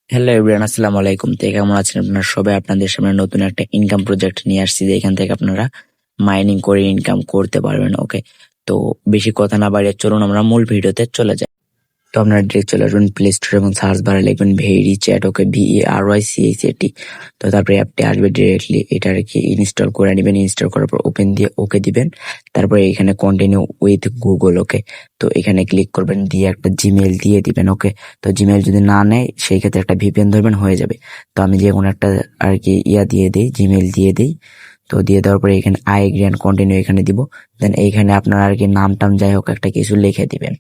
Hello everyone, আসসালামু আলাইকুম। তো কেমন আছেন আপনারা সবাই? আপনাদের সামনে নতুন একটা ইনকাম প্রজেক্ট নিয়ে আসছি, যেখান থেকে আপনারা মাইনিং করে ইনকাম করতে পারবেন। ওকে, তো বেশি কথা না বাড়িয়ে চলুন আমরা মূল ভিডিওতে চলে যাই। তো আপনারা ডিরেক্ট চলে আসবেন প্লে স্টোর এবং সার্চ বারে লিখবেন ভেরি চ্যাট। ওকে, VERYCHAT। তো তারপরে অ্যাপটি আসবে ডিরেক্টলি, এটা আর কি ইনস্টল করে নেবেন। ইনস্টল করার পর ওপেন দিয়ে ওকে দিবেন। তারপরে এখানে কন্টিনিউ উইথ গুগল। ওকে, তো এখানে ক্লিক করবেন, দিয়ে একটা জিমেল দিয়ে দিবেন। ওকে, তো জিমেল যদি না নেয় সেই ক্ষেত্রে একটা VPN ধরবেন, হয়ে যাবে। তো আমি যে কোনো একটা আর কি দিয়ে দিই, জিমেল দিয়ে দিই। তো দিয়ে দেওয়ার পরে এখানে আই এগ্রি অ্যান্ড কন্টিনিউ এখানে দিব। দেন এইখানে আপনার আর কি নাম টাম যাই হোক একটা কিছু লিখে দিবেন।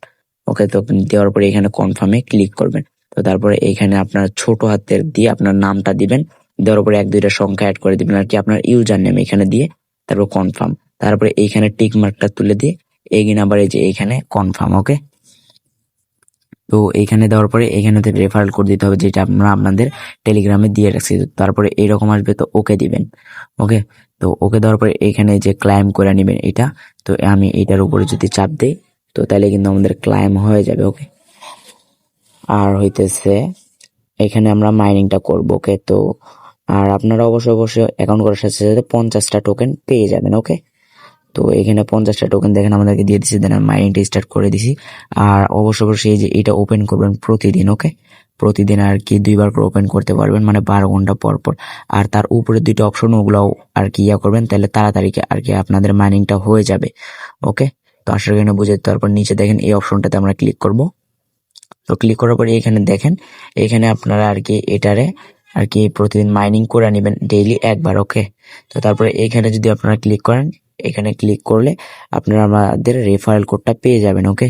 ওকে, তো দেওয়ার পরে এখানে কনফার্মে ক্লিক করবেন। তো তারপরে এখানে আপনার ছোট হাতের দিয়ে আপনার নামটা দিবেন। দেওয়ার পরে 1-2টা সংখ্যা অ্যাড করে দিবেন আর কি, আপনার ইউজার নেম এখানে দিয়ে তারপর কনফার্ম। তারপরে এইখানে টিক মার্কটা তুলে দিয়ে এগিন আবার এই যে এইখানে কনফার্ম। ওকে, তো এইখানে দেওয়ার পরে এখানে রেফারেল কোড দিতে হবে, যেটা আমরা আপনাদের টেলিগ্রামে দিয়ে রাখছি। তারপরে এরকম আসবে, তো ওকে দিবেন। ওকে, তো ওকে দেওয়ার পরে এখানে যে ক্লাইম করে নেবেন এটা। তো আমি এটার উপরে যদি চাপ দিই, তো তাহলে কিন্তু আমাদের ক্লাইম হয়ে যাবে। ওকে, আর হইতেছে এখানে আমরা মাইনিংটা করবো। ওকে, তো আর আপনারা অবশ্যই অ্যাকাউন্ট করার সাথে সাথে 50টা টোকেন পেয়ে যাবেন। ওকে, তো এখানে 50টা টোকেন দেখেন আমাদেরকে দিয়ে দিচ্ছে, দেন মাইনিংটা স্টার্ট করে দিছি। আর অবশ্যই যে এটা ওপেন করবেন প্রতিদিন। ওকে, প্রতিদিন আর কি 2বার করে ওপেন করতে পারবেন, মানে 12 ঘন্টা পর পর। আর তার উপরে 2টা অপশন, ওগুলাও আর কি করবেন, তাহলে তাড়াতাড়ি আর কি আপনাদের মাইনিংটা হয়ে যাবে। ওকে, তো আশা করি বুঝে। তারপর নিচে দেখেন এই অপশনটাতে আমরা ক্লিক করব। তো ক্লিক করার পরে এখানে দেখেন, এখানে আপনারা আর কি এটারে আর কি প্রতিদিন মাইনিং করে নেবেন ডেইলি একবার। ওকে, তো তারপরে এখানে যদি আপনারা ক্লিক করেন, এখানে ক্লিক করলে আপনারা আমাদের রেফারেল কোডটা পেয়ে যাবেন। ওকে,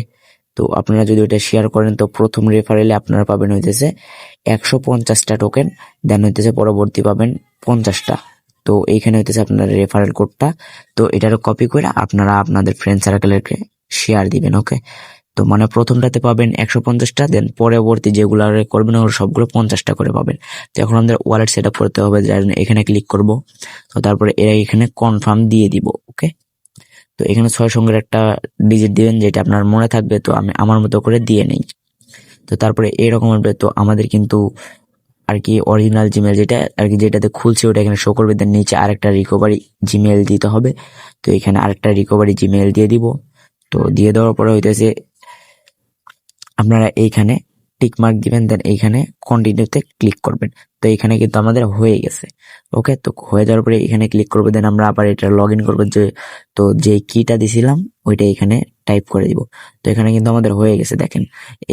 তো আপনারা যদি ওটা শেয়ার করেন, তো প্রথম রেফারেলে আপনারা পাবেন হইতেছে 150টা টোকেন, দেন হইতেছে পরবর্তী পাবেন 50টা। তো এইখানে হইতেছে আপনার রেফারেল কোডটা। তো এটারও কপি করে আপনারা আপনাদের ফ্রেন্ড সার্কেলকে শেয়ার দিবেন। ওকে, তো মানে প্রথমটাতে পাবেন 150টা, দেন পরবর্তী যেগুলো করবেন ওগুলো সবগুলো 50টা করে পাবেন। তো এখন আমাদের ওয়ালেট সেট আপ করতে হবে, যার জন্য এখানে ক্লিক করব। তো তারপরে এরা এখানে কনফার্ম দিয়ে দিব। ওকে, তো এখানে 6 সঙ্গের একটা ডিজিট দিবেন, যেটা আপনার মনে থাকবে। তো আমি আমার মতো করে দিয়ে নেই। তো তারপরে এরকম হবে। তো আমাদের কিন্তু আর কি অরিজিনাল জিমেল যেটা আর কি যেটাতে খুলছে ওটা এখানে শো করবে, দেন নিচে আরেকটা রিকভারি জিমেল দিতে হবে। তো এখানে আরেকটা রিকভারি জিমেল দিয়ে দিব। তো দিয়ে দেওয়ার পরে হইতেছে আপনারা এইখানে টিক মার্ক দিবেন, দেন এইখানে কন্টিনিউতে ক্লিক করবেন। তো এখানে কিন্তু আমাদের হয়ে গেছে। ওকে, তো হয়ে যাওয়ার পরে এখানে ক্লিক করবো, দেন আমরা আবার এটা লগ ইন করবো। তো যে কিটা দিছিলাম ওইটা এখানে টাইপ করে দিব। তো এখানে কিন্তু আমাদের হয়ে গেছে। দেখেন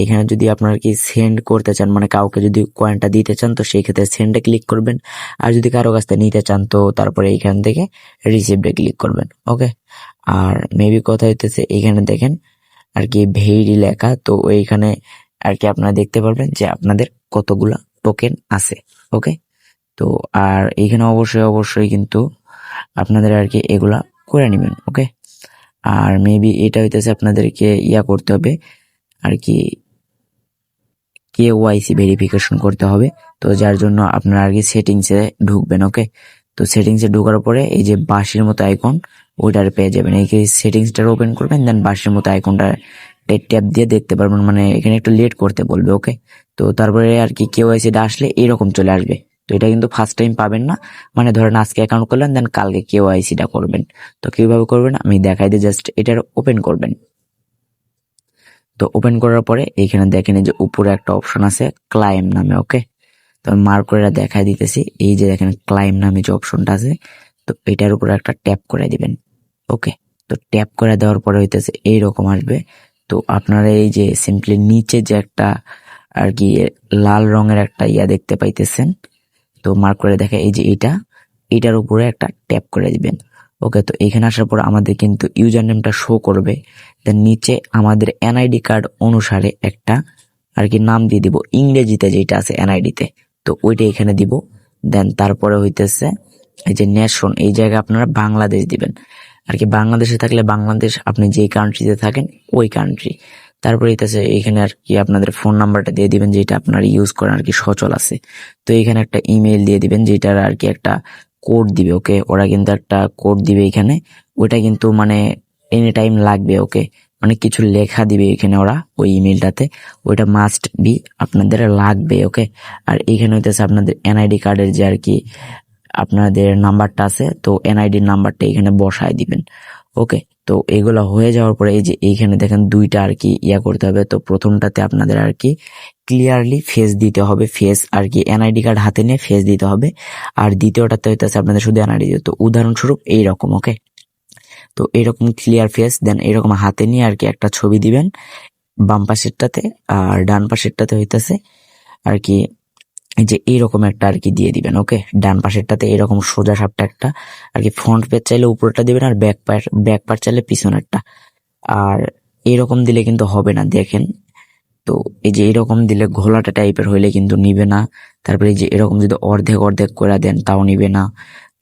এখানে যদি আপনারা কি সেন্ড করতে চান, মানে কাউকে যদি কয়েনটা দিতে চান, তো সেই ক্ষেত্রে সেন্ডে ক্লিক করবেন। আর যদি কারো কাছ থেকে নিতে চান, তো তারপরে এইখান থেকে রিসিভে ক্লিক করবেন। ওকে, আর মেবি কথা হইতেছে এখানে দেখেন আর কি ভেরি লেখা। তো ওইখানে আর কি আপনারা দেখতে পারবেন যে আপনাদের কতগুলা টোকেন আছে। ওকে, তো আর এইখানে অবশ্যই কিন্তু আপনাদের আর কি এগুলা করে নেবেন। ওকে, আর মেবি এটা হইতেছে আপনাদেরকে করতে হবে আর কি KYC ভেরিফিকেশন করতে হবে। তো যার জন্য আপনারা আর কি সেটিংসে ঢুকবেন। ওকে, তো সেটিংসে ঢোকার পরে এই যে বাঁশির মতো আইকন ওইটার পেয়ে যাবেন। এই সেটিংসটা ওপেন করবেন, দেন বাঁশির মতো আইকনটা ট্যাপ দিয়ে দেখতে পারবেন, মানে এখানে একটু লেট করতে বলবে। ওকে, তো তারপরে আর কি KYCটা আসলে এরকম চলে আসবে। তো এটা কিন্তু ফার্স্ট টাইম পাবেন না, মানে ধরেন আজকে অ্যাকাউন্ট করলেন, দেন কালকে KYCটা করবেন। তো কিভাবে করবেন আমি দেখাই দিই, জাস্ট এটার ওপেন করবেন। তো ওপেন করার পরে এইখানে দেখেন এই যে উপরে একটা অপশন আছে ক্লাইম নামে। ওকে, তো আমি মার্ক করে দেখাই দিতেছি। এই যে দেখেন ক্লাইম নামে যে অপশনটা আছে, তো এটার উপরে একটা ট্যাপ করে দিবেন। ওকে, তো ট্যাপ করে দেওয়ার পরে হইতেছে এইরকম আসবে। তো আপনারা এই যে সিম্পলি নিচে যে একটা আর কি লাল রঙের একটা দেখতে পাইতেছেন, তো মার্ক করে দেখা এই যে এটার উপরে একটা ট্যাপ করে দিবেন। ওকে, তো এখানে আসার পর আমাদের কিন্তু ইউজার নেমটা শো করবে। দেন নিচে আমাদের এনআইডি কার্ড অনুসারে একটা আর কি নাম দিয়ে দিব, ইংরেজিতে যেটা আছে এনআইডিতে, তো ওইটা এখানে দিব। দেন তারপরে হইতেছে এই যে নেশন, এই জায়গায় আপনারা বাংলাদেশ দিবেন আর কি। বাংলাদেশে থাকলে বাংলাদেশ, আপনি যেই কান্ট্রিতে থাকেন ওই কান্ট্রি। তারপরে হইতেছে এখানে আর কি আপনাদের ফোন নাম্বারটা দিয়ে দিবেন, যেটা আপনারা ইউজ করেন আর কি সচল আছে। তো এখানে একটা ইমেল দিয়ে দিবেন, যেটার আর কি একটা কোড দিবে। ওকে, ওরা কিন্তু একটা কোড দিবে এখানে, ওইটা কিন্তু মানে এনি টাইম লাগবে। ওকে, অনেক কিছু লেখা দিবে এখানে ওরা ওই ইমেলটাতে, ওইটা মাস্ট বি আপনাদের লাগবে। ওকে, আর এখানে হইতেছে আপনাদের এনআইডি কার্ডের যে আর কি আপনাদের নাম্বারটা আছে, তো এনআইডির নাম্বারটা এখানে বসায় দিবেন। ওকে, তো এগুলো হয়ে যাওয়ার পরে এই যে এইখানে দেখেন দুইটা আর কি করতে হবে। তো প্রথমটাতে আপনাদের আর কি ক্লিয়ারলি ফেস দিতে হবে, ফেস আর কি এনআইডি কার্ড হাতে নিয়ে ফেস দিতে হবে। আর দ্বিতীয়টাতে হইতেছে আপনাদের শুধু এনআইডি দিতে, তো উদাহরণস্বরূপ এইরকম। ওকে, তো এরকম ক্লিয়ার ফেস দেন এরকম হাতে নিয়ে আর কি একটা ছবি দিবেন বাম পাশেরটাতে, আর ডান পাশেরটাতে হইতেছে আর কি এই যে এইরকম একটা আর কি দিয়ে দিবেন। ওকে, ডান পাশেরটাতে এরকম সোজা সাপটা একটা আর কি ফ্রন্ট পেজ চাইলে উপরটা দিবেন, আর ব্যাক পার্ট চাইলে পিছনেরটা। আর এরকম দিলে কিন্তু হবে না, দেখেন। তো এই যে এরকম দিলে ঘোলাটা টাইপের হইলে কিন্তু নিবে না। তারপরে এই যে এরকম যদি অর্ধেক অর্ধেক করে দেন তাও নিবে না।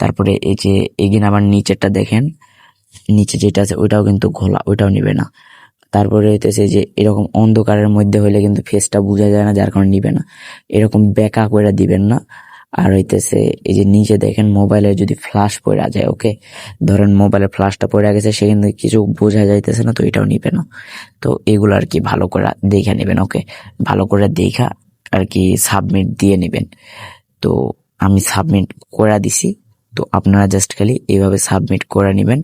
তারপরে এই যে এগিয়ে আবার নিচেরটা দেখেন, নিচে যেটা আছে ওইটাও কিন্তু ঘোলা, ওইটাও নিবে না। তারপরে হইতেছে যে এরকম অন্ধকারের মধ্যে হইলে কিন্তু ফেসটা বোঝা যায় না, যার কারণে নিবে না। এরকম বেঁকা করে দিবেন না। আর হইতেছে এই যে নিচে দেখেন মোবাইলে যদি ফ্ল্যাশ পড়া যায়, ওকে, ধরেন মোবাইলে ফ্ল্যাশটা পড়ে গেছে, সেখানে কিছু বোঝা যাইতেছে না, তো এটাও নিবে না। তো এগুলো আর কি ভালো করে দেখে নেবেন। ওকে, ভালো করে দেখা আর কি সাবমিট দিয়ে নেবেন। তো আমি সাবমিট করে দিছি, তো আপনারা জাস্ট খালি এইভাবে সাবমিট করে নেবেন।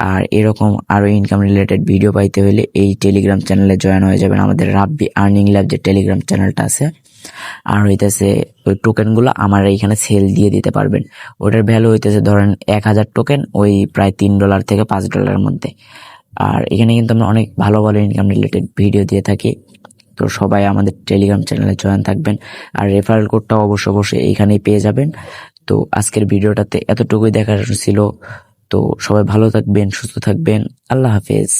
আর এরকম আরো ইনকাম রিলেটেড ভিডিও পাইতে হলে এই টেলিগ্রাম চ্যানেলে জয়েন হয়ে যাবেন, আমাদের রাব্বি আর্নিং ল্যাব যে টেলিগ্রাম চ্যানেলটা আছে। আর হইতেছে ওই টোকেনগুলো আমার এইখানে সেল দিয়ে দিতে পারবেন। ওটার ভ্যালু হইতেছে ধরেন 1000 টোকেন, ওই প্রায় $3 থেকে $5 মধ্যে। আর এখানে কিন্তু আমরা অনেক ভালো ভালো ইনকাম রিলেটেড ভিডিও দিয়ে থাকি। তো সবাই আমাদের টেলিগ্রাম চ্যানেলে জয়েন থাকবেন, আর রেফারেল কোডটাও অবশ্যই এইখানেই পেয়ে যাবেন। তো আজকের ভিডিওটাতে এতটুকুই দেখার ছিল। তো সবাই ভালো থাকবেন, সুস্থ থাকবেন, আল্লাহ হাফেজ।